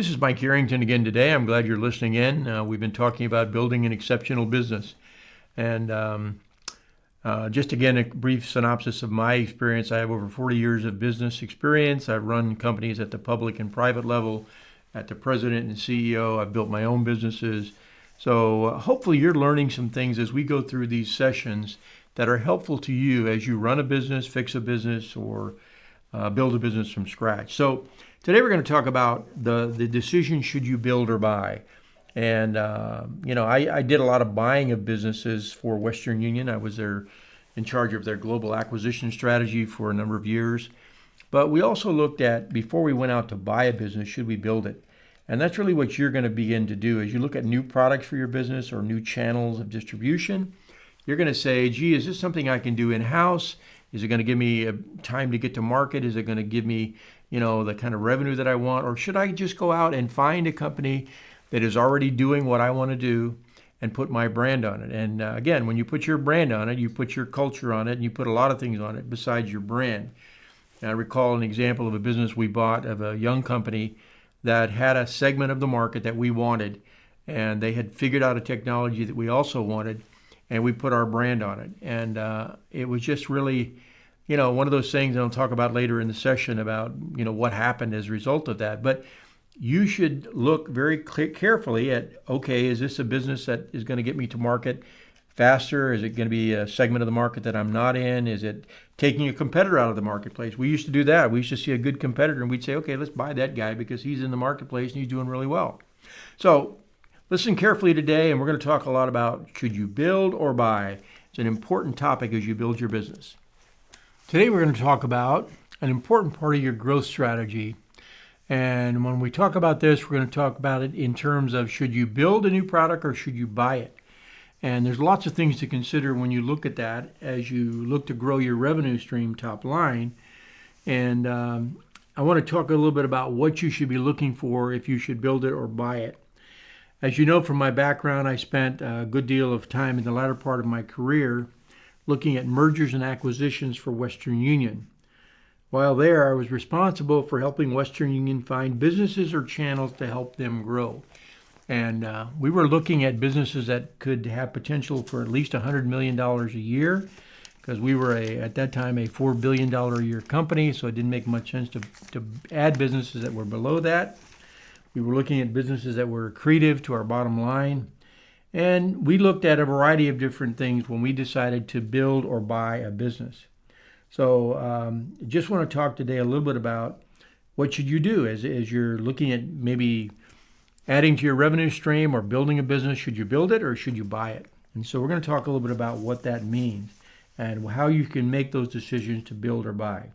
This is Mike Harrington again today. I'm glad you're listening in. We've been talking about building an exceptional business. And just again, a brief synopsis of my experience. I have over 40 years of business experience. I've run companies at the public and private level, at the president and CEO. I've built my own businesses. So hopefully you're learning some things as we go through these sessions that are helpful to you as you run a business, fix a business, or build a business from scratch. So today we're going to talk about the decision, should you build or buy? And, I did a lot of buying of businesses for Western Union. I was in charge of their global acquisition strategy for a number of years. But we also looked at, before we went out to buy a business, should we build it? And that's really what you're going to begin to do as you look at new products for your business or new channels of distribution. You're going to say, gee, is this something I can do in-house? Is it going to give me time to get to market? Is it going to give me, the kind of revenue that I want? Or should I just go out and find a company that is already doing what I want to do and put my brand on it? And again, when you put your brand on it, you put your culture on it, and you put a lot of things on it besides your brand. And I recall an example of a business we bought of a young company that had a segment of the market that we wanted, and they had figured out a technology that we also wanted, and we put our brand on it. And it was just really, one of those things I'll talk about later in the session about, what happened as a result of that. But you should look very carefully at, okay, is this a business that is going to get me to market faster? Is it going to be a segment of the market that I'm not in? Is it taking a competitor out of the marketplace? We used to do that. We used to see a good competitor and we'd say, okay, let's buy that guy because he's in the marketplace and he's doing really well. So listen carefully today, and we're going to talk a lot about, should you build or buy? It's an important topic as you build your business. Today we're going to talk about an important part of your growth strategy. And when we talk about this, we're going to talk about it in terms of, should you build a new product or should you buy it? And there's lots of things to consider when you look at that as you look to grow your revenue stream top line. And I want to talk a little bit about what you should be looking for if you should build it or buy it. As you know from my background, I spent a good deal of time in the latter part of my career looking at mergers and acquisitions for Western Union. While there, I was responsible for helping Western Union find businesses or channels to help them grow. And we were looking at businesses that could have potential for at least $100 million a year, because we were, at that time, a $4 billion a year company, so it didn't make much sense to add businesses that were below that. We were looking at businesses that were accretive to our bottom line. And we looked at a variety of different things when we decided to build or buy a business. So just want to talk today a little bit about what should you do as you're looking at maybe adding to your revenue stream or building a business. Should you build it or should you buy it? And so we're going to talk a little bit about what that means and how you can make those decisions to build or buy.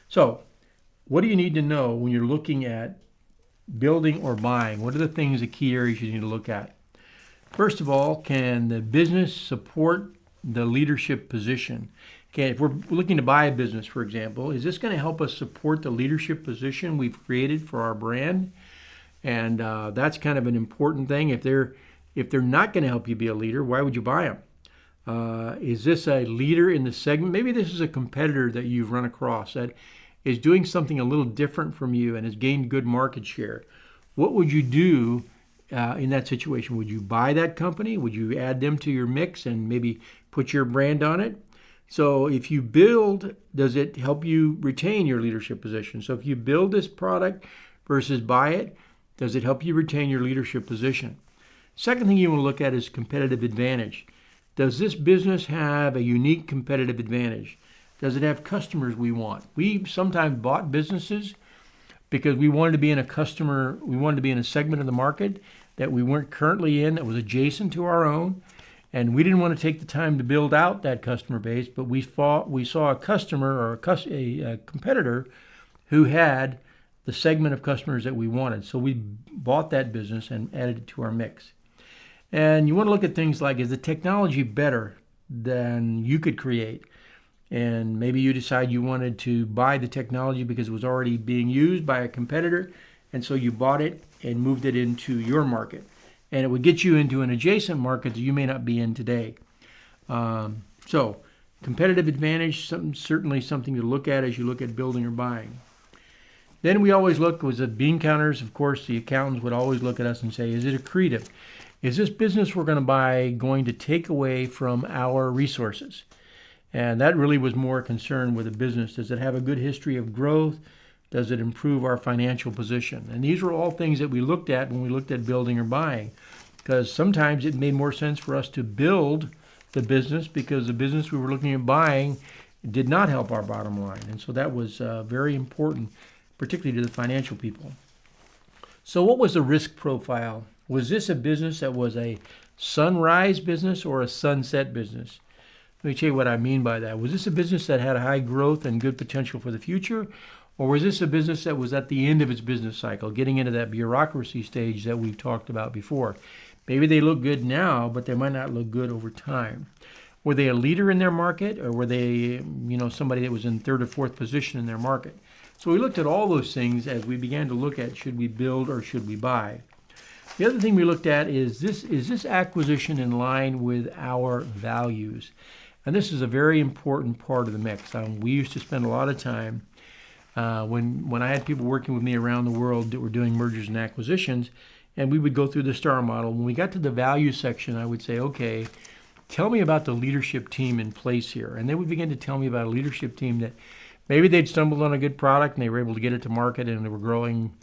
So what do you need to know when you're looking at building or buying? What are the things, the key areas you need to look at? First of all, can the business support the leadership position? If we're looking to buy a business, for example, is this going to help us support the leadership position we've created for our brand? And that's kind of an important thing. If they're not going to help you be a leader, why would you buy them? Is this a leader in the segment? Maybe this is a competitor that you've run across that is doing something a little different from you and has gained good market share. What would you do in that situation? Would you buy that company? Would you add them to your mix and maybe put your brand on it? So if you build, does it help you retain your leadership position? So if you build this product versus buy it, does it help you retain your leadership position? Second thing you want to look at is competitive advantage. Does this business have a unique competitive advantage? Does it have customers we want? We sometimes bought businesses because we wanted to be in a segment of the market that we weren't currently in, that was adjacent to our own. And we didn't want to take the time to build out that customer base, but we saw a customer or a competitor who had the segment of customers that we wanted. So we bought that business and added it to our mix. And you want to look at things like, is the technology better than you could create? And maybe you decide you wanted to buy the technology because it was already being used by a competitor, and so you bought it and moved it into your market. And it would get you into an adjacent market that you may not be in today. So competitive advantage, certainly something to look at as you look at building or buying. Then we always look, was it bean counters? Of course, the accountants would always look at us and say, is it accretive? Is this business we're going to buy going to take away from our resources? And that really was more concerned with the business. Does it have a good history of growth? Does it improve our financial position? And these were all things that we looked at when we looked at building or buying, because sometimes it made more sense for us to build the business because the business we were looking at buying did not help our bottom line. And so that was very important, particularly to the financial people. So what was the risk profile? Was this a business that was a sunrise business or a sunset business? Let me tell you what I mean by that. Was this a business that had high growth and good potential for the future? Or was this a business that was at the end of its business cycle, getting into that bureaucracy stage that we've talked about before? Maybe they look good now, but they might not look good over time. Were they a leader in their market, or were they, somebody that was in third or fourth position in their market? So we looked at all those things as we began to look at, should we build or should we buy? The other thing we looked at is this acquisition in line with our values? And this is a very important part of the mix. We used to spend a lot of time when I had people working with me around the world that were doing mergers and acquisitions, and we would go through the STAR model. When we got to the value section, I would say, okay, tell me about the leadership team in place here. And they would begin to tell me about a leadership team that maybe they'd stumbled on a good product and they were able to get it to market and they were growing.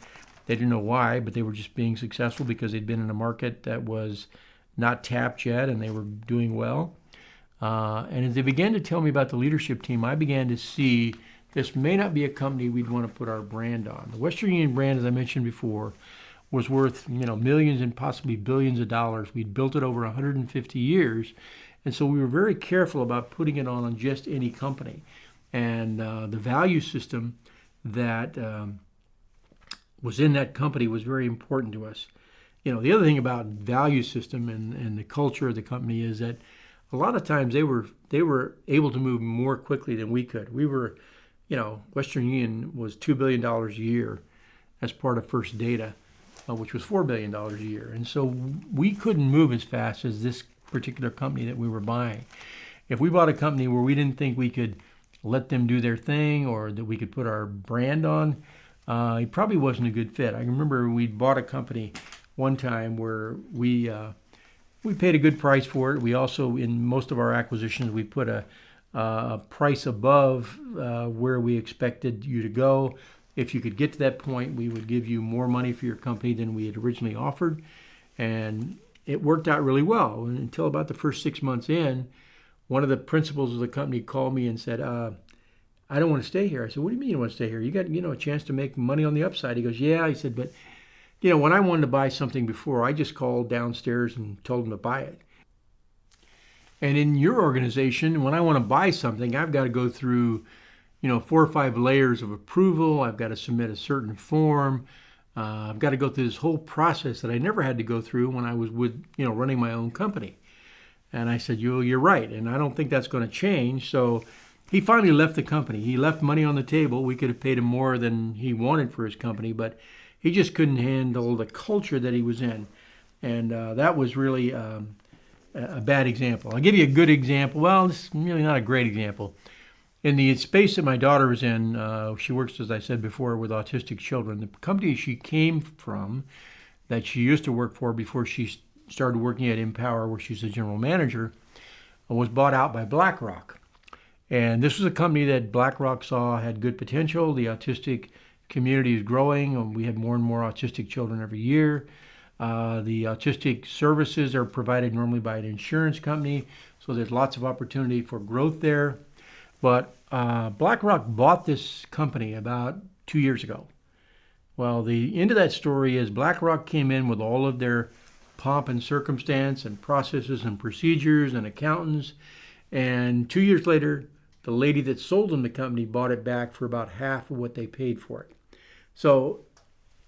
They didn't know why, but they were just being successful because they'd been in a market that was not tapped yet and they were doing well. And as they began to tell me about the leadership team, I began to see this may not be a company we'd want to put our brand on. The Western Union brand, as I mentioned before, was worth millions and possibly billions of dollars. We'd built it over 150 years, and so we were very careful about putting it on just any company. And the value system that was in that company was very important to us. The other thing about value system and the culture of the company is that a lot of times they were able to move more quickly than we could. We were, Western Union was $2 billion a year as part of First Data, which was $4 billion a year. And so we couldn't move as fast as this particular company that we were buying. If we bought a company where we didn't think we could let them do their thing or that we could put our brand on, it probably wasn't a good fit. I remember we bought a company one time where we paid a good price for it. We also, in most of our acquisitions, we put a price above where we expected you to go. If you could get to that point, we would give you more money for your company than we had originally offered. And it worked out really well. And until about the first 6 months in, one of the principals of the company called me and said, I don't want to stay here. I said, what do you mean you want to stay here? You got, a chance to make money on the upside. He goes, yeah. He said, but, when I wanted to buy something before, I just called downstairs and told them to buy it. And in your organization, when I want to buy something, I've got to go through 4 or 5 layers of approval. I've got to submit a certain form. I've got to go through this whole process that I never had to go through when I was with, running my own company. And I said, you're right. And I don't think that's going to change. So he finally left the company. He left money on the table. We could have paid him more than he wanted for his company, but he just couldn't handle the culture that he was in. And that was really a bad example. I'll give you a good example. Well, it's really not a great example. In the space that my daughter is in, she works, as I said before, with autistic children. The company she came from, that she used to work for before she started working at Empower, where she's the general manager, was bought out by BlackRock. And this was a company that BlackRock saw had good potential. The autistic community is growing. We have more and more autistic children every year. The autistic services are provided normally by an insurance company, so there's lots of opportunity for growth there. But BlackRock bought this company about 2 years ago. Well, the end of that story is BlackRock came in with all of their pomp and circumstance and processes and procedures and accountants. And 2 years later, the lady that sold them the company bought it back for about half of what they paid for it. So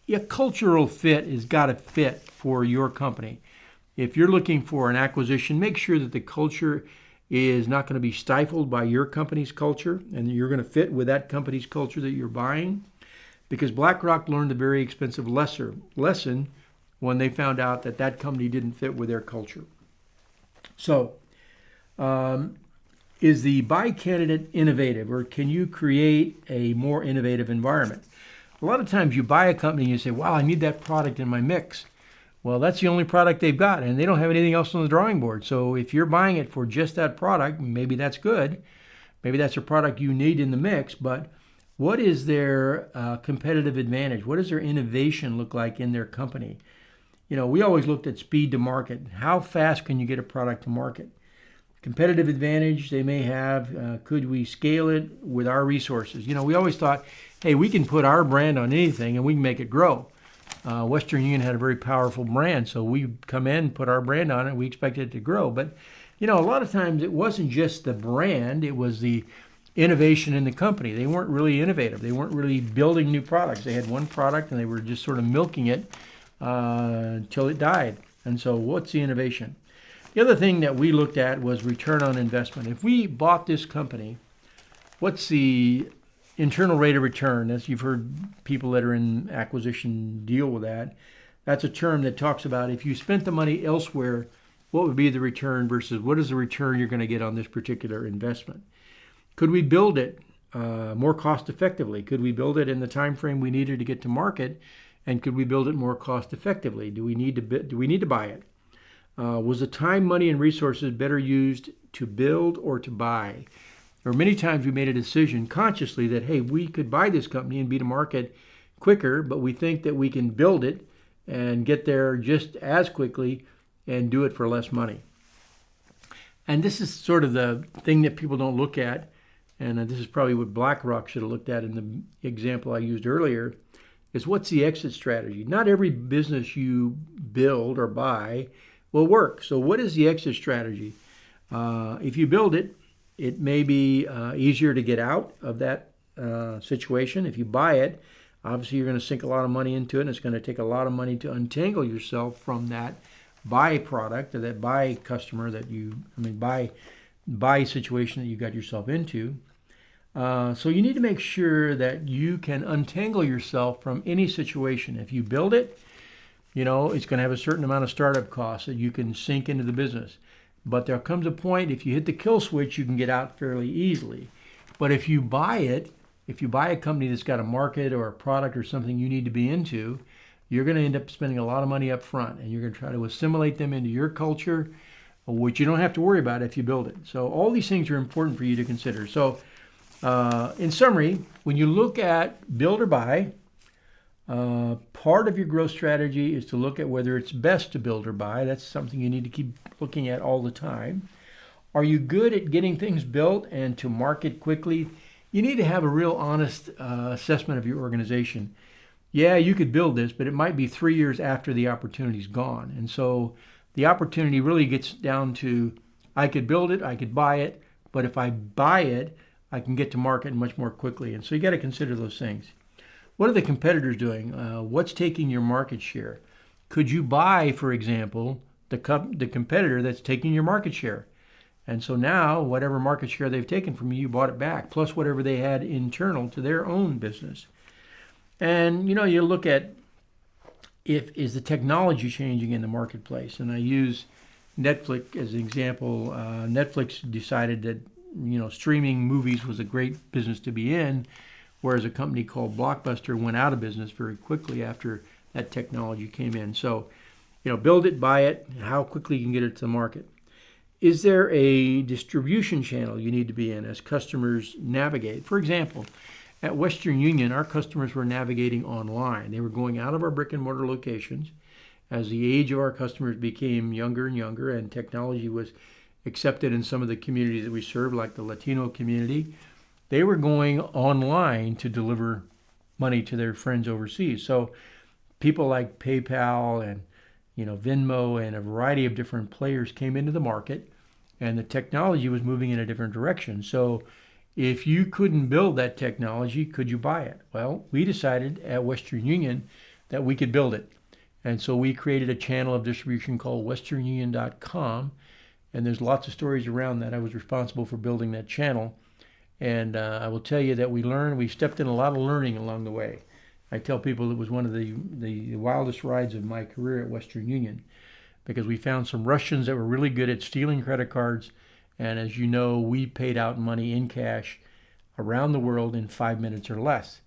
a cultural fit has got to fit for your company. If you're looking for an acquisition, make sure that the culture is not going to be stifled by your company's culture and you're going to fit with that company's culture that you're buying. Because BlackRock learned a very expensive lesson when they found out that that company didn't fit with their culture. So, is the buy candidate innovative, or can you create a more innovative environment? A lot of times you buy a company and you say, wow, I need that product in my mix. Well, that's the only product they've got, and they don't have anything else on the drawing board. So if you're buying it for just that product, maybe that's good. Maybe that's a product you need in the mix, but what is their competitive advantage? What does their innovation look like in their company? We always looked at speed to market. How fast can you get a product to market? Competitive advantage they may have. Could we scale it with our resources? We always thought, hey, we can put our brand on anything and we can make it grow. Western Union had a very powerful brand, so we come in, put our brand on it, we expected it to grow. But, a lot of times it wasn't just the brand, it was the innovation in the company. They weren't really innovative. They weren't really building new products. They had one product and they were just sort of milking it until it died. And so what's the innovation? The other thing that we looked at was return on investment. If we bought this company, what's the internal rate of return? As you've heard people that are in acquisition deal with that. That's a term that talks about if you spent the money elsewhere, what would be the return versus what is the return you're going to get on this particular investment? Could we build it more cost effectively? Could we build it in the time frame we needed to get to market? And could we build it more cost effectively? Do we need to buy it? Was the time, money, and resources better used to build or to buy? There were many times we made a decision consciously that, hey, we could buy this company and be to market quicker, but we think that we can build it and get there just as quickly and do it for less money. And this is sort of the thing that people don't look at, and this is probably what BlackRock should have looked at in the example I used earlier, is what's the exit strategy? Not every business you build or buy will work. So what is the exit strategy? If you build it, it may be easier to get out of that situation. If you buy it, obviously you're going to sink a lot of money into it, and it's going to take a lot of money to untangle yourself from that buy product or that buy customer buy situation that you got yourself into. So you need to make sure that you can untangle yourself from any situation. If you build it, it's going to have a certain amount of startup costs that you can sink into the business. But there comes a point, if you hit the kill switch, you can get out fairly easily. But if you buy a company that's got a market or a product or something you need to be into, you're going to end up spending a lot of money up front, and you're going to try to assimilate them into your culture, which you don't have to worry about if you build it. So all these things are important for you to consider. So in summary, when you look at build or buy, part of your growth strategy is to look at whether it's best to build or buy. That's something you need to keep looking at all the time. Are you good at getting things built and to market quickly? You need to have a real honest assessment of your organization. Yeah, you could build this, but it might be 3 years after the opportunity's gone. And so the opportunity really gets down to, I could build it, I could buy it, but if I buy it, I can get to market much more quickly. And so you got to consider those things. What are the competitors doing? What's taking your market share? Could you buy, for example, the competitor that's taking your market share? And so now, whatever market share they've taken from you, you bought it back, plus whatever they had internal to their own business. And, you look at is the technology changing in the marketplace? And I use Netflix as an example. Netflix decided that, streaming movies was a great business to be in, whereas a company called Blockbuster went out of business very quickly after that technology came in. So, build it, buy it, how quickly you can get it to the market. Is there a distribution channel you need to be in as customers navigate? For example, at Western Union, our customers were navigating online. They were going out of our brick and mortar locations. As the age of our customers became younger and younger and technology was accepted in some of the communities that we serve, like the Latino community, they were going online to deliver money to their friends overseas. So people like PayPal and Venmo and a variety of different players came into the market, and the technology was moving in a different direction. So if you couldn't build that technology, could you buy it? Well, we decided at Western Union that we could build it. And so we created a channel of distribution called westernunion.com, and there's lots of stories around that. I was responsible for building that channel. And I will tell you that we stepped in a lot of learning along the way. I tell people it was one of the wildest rides of my career at Western Union, because we found some Russians that were really good at stealing credit cards. And as you know, we paid out money in cash around the world in 5 minutes or less.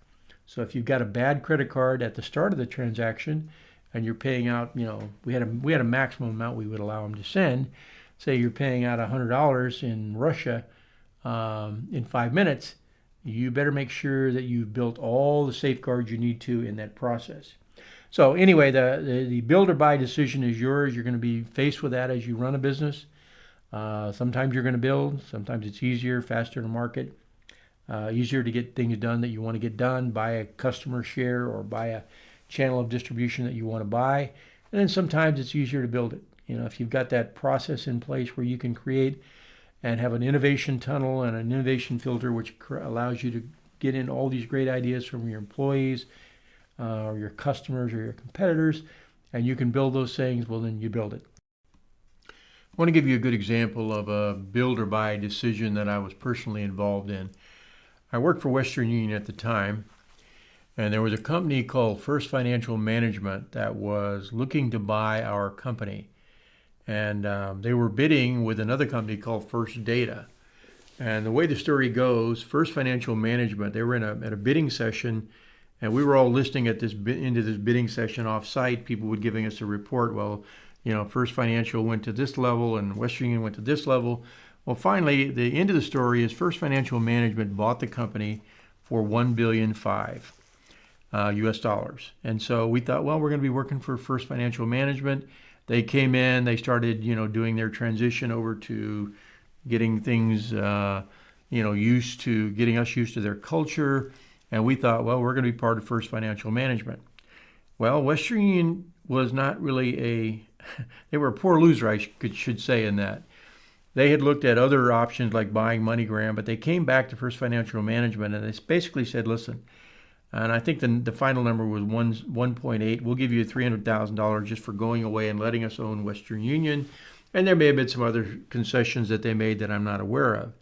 So if you've got a bad credit card at the start of the transaction and you're paying out, we had a maximum amount we would allow them to send. Say you're paying out $100 in Russia in 5 minutes, you better make sure that you've built all the safeguards you need to in that process. So anyway, the build or buy decision is yours. You're going to be faced with that as you run a business. Sometimes you're going to build. Sometimes it's easier, faster to market, easier to get things done that you want to get done, buy a customer share or buy a channel of distribution that you want to buy. And then sometimes it's easier to build it. If you've got that process in place where you can create and have an innovation tunnel and an innovation filter, which allows you to get in all these great ideas from your employees or your customers or your competitors, and you can build those things, well, then you build it. I want to give you a good example of a build or buy decision that I was personally involved in. I worked for Western Union at the time, and there was a company called First Financial Management that was looking to buy our company. And they were bidding with another company called First Data. And the way the story goes, First Financial Management, they were at a bidding session, and we were all listening into this bidding session off-site. People were giving us a report. Well, First Financial went to this level, and Western Union went to this level. Well, finally, the end of the story is First Financial Management bought the company for $1.5 billion US dollars. And so we thought, well, we're going to be working for First Financial Management. They came in, they started, doing their transition over to getting things, getting us used to their culture. And we thought, well, we're going to be part of First Financial Management. Well, Western Union was not really they were a poor loser, I should say, in that. They had looked at other options like buying MoneyGram, but they came back to First Financial Management and they basically said, listen, and I think the final number was 1.8. We'll give you $300,000 just for going away and letting us own Western Union. And there may have been some other concessions that they made that I'm not aware of.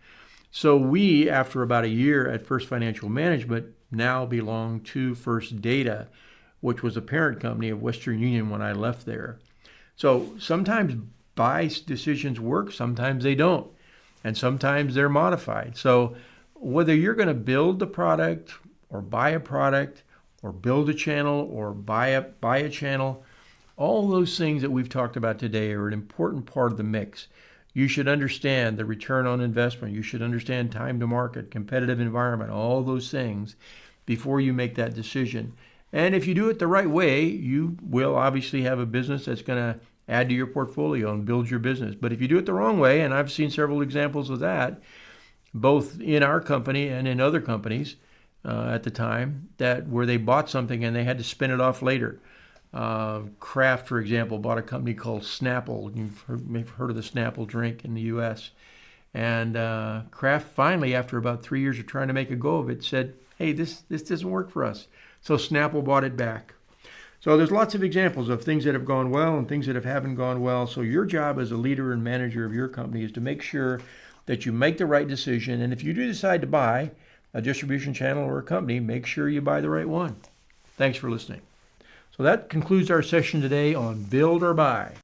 So we, after about a year at First Financial Management, now belong to First Data, which was a parent company of Western Union when I left there. So sometimes buy decisions work, sometimes they don't. And sometimes they're modified. So whether you're going to build the product or buy a product, or build a channel, or buy a channel, all those things that we've talked about today are an important part of the mix. You should understand the return on investment. You should understand time to market, competitive environment, all those things before you make that decision. And if you do it the right way, you will obviously have a business that's going to add to your portfolio and build your business. But if you do it the wrong way, and I've seen several examples of that, both in our company and in other companies, at the time, where they bought something and they had to spin it off later. Kraft, for example, bought a company called Snapple. You've heard of the Snapple drink in the U.S. And Kraft finally, after about 3 years of trying to make a go of it, said, hey, this doesn't work for us. So Snapple bought it back. So there's lots of examples of things that have gone well and things that haven't gone well. So your job as a leader and manager of your company is to make sure that you make the right decision. And if you do decide to buy a distribution channel or a company, make sure you buy the right one. Thanks for listening. So that concludes our session today on Build or Buy.